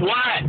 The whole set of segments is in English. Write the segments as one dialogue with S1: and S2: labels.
S1: What?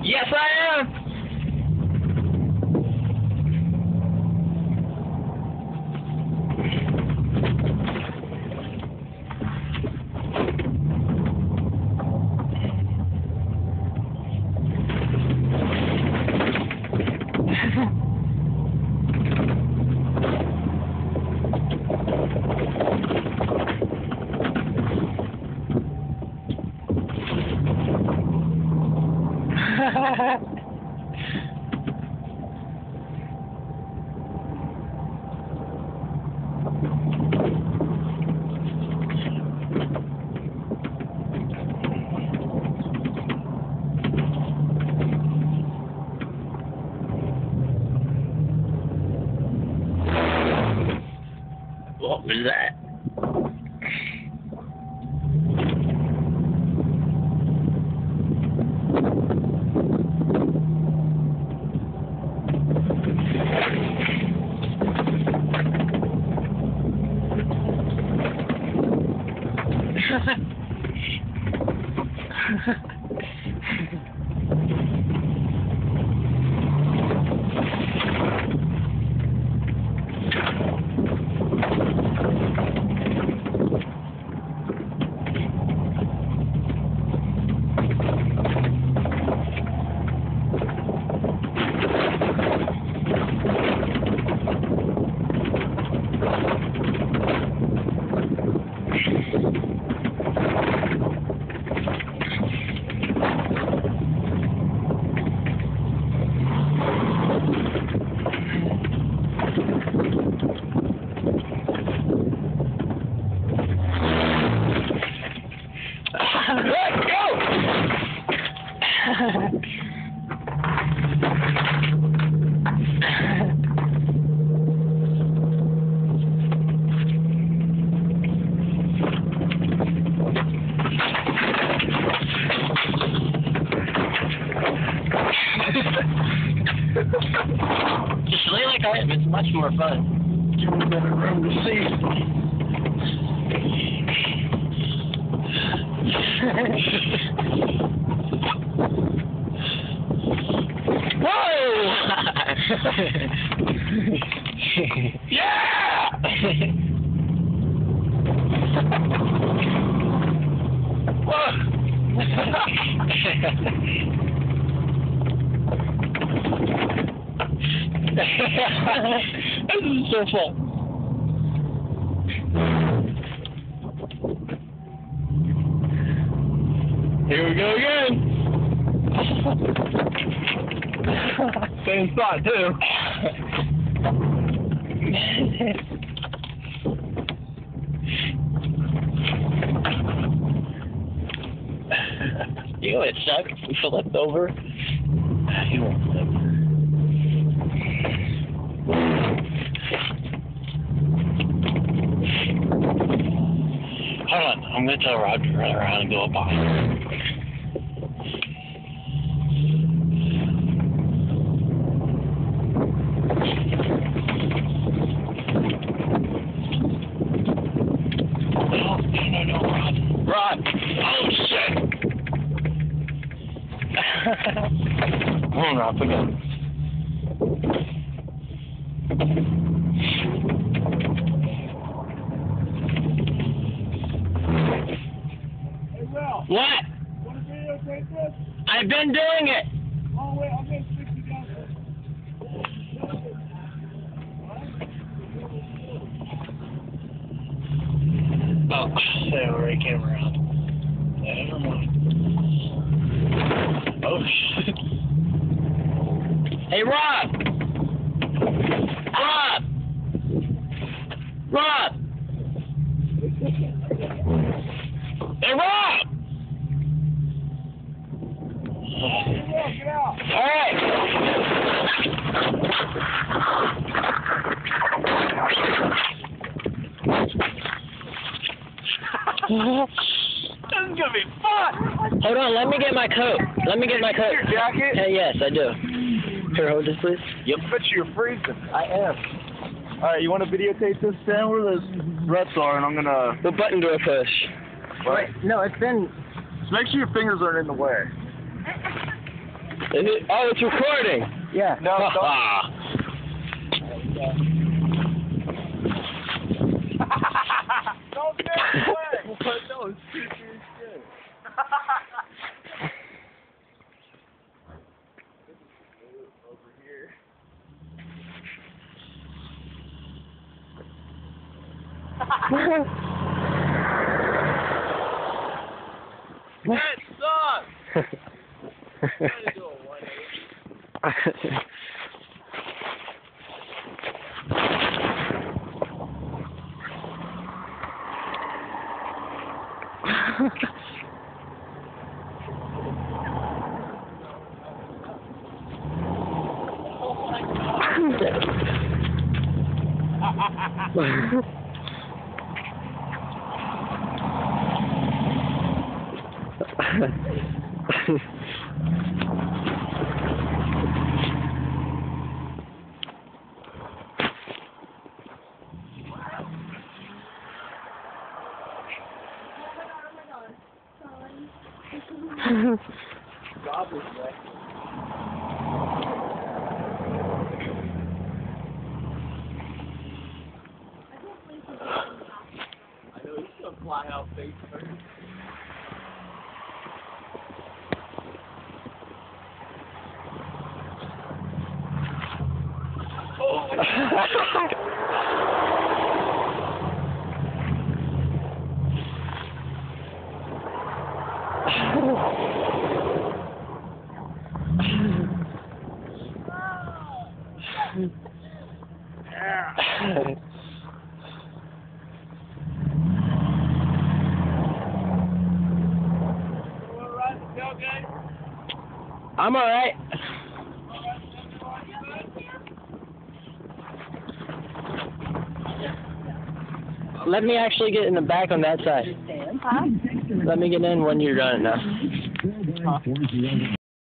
S1: Yes, I am. What was that? Let's go! Just lay like I am, it's much more fun. Give me better room to see. Whoa! Yeah! Whoa! This is so fun. Here we go again. Same spot too. You know it sucks. We flipped over. He won't flip. Hold on, I'm gonna tell Rod to run around and go up behind him. No, Rod. Rod! Oh, shit! Hold on, forget.
S2: Hey, Will.
S1: What?
S2: Want to videotape this?
S1: I've been doing it.
S2: Oh, wait, I'm going to stick you down there.
S1: Oh, there, right camera around. Never mind. Oh, shit. Hey, Rob! Rob! Rob! Hey, Rob!
S2: Get out.
S1: All right. This is gonna be fun. Hold on, let me get my coat. Let me get my coat.
S2: Your jacket?
S1: Yes, I do. Here, hold this, please.
S2: Yep. Bet you're freezing. I am. All right, you want to videotape this? Stand where those ruts are, and I'm gonna.
S1: What button do I push?
S2: Wait,
S1: no, it's been.
S2: Just make sure your fingers aren't in the way.
S1: Is it? Oh, it's recording.
S2: Yeah. No. Don't. Don't get away. No, it's creepy as shit. Over here. That sucks. I'm gonna do a 180. God was wet. I know he's gonna fly out face first. Oh!
S1: I'm alright. Let me actually get in the back on that side.
S3: Huh?
S1: Let me get in when you're done now.
S2: Huh?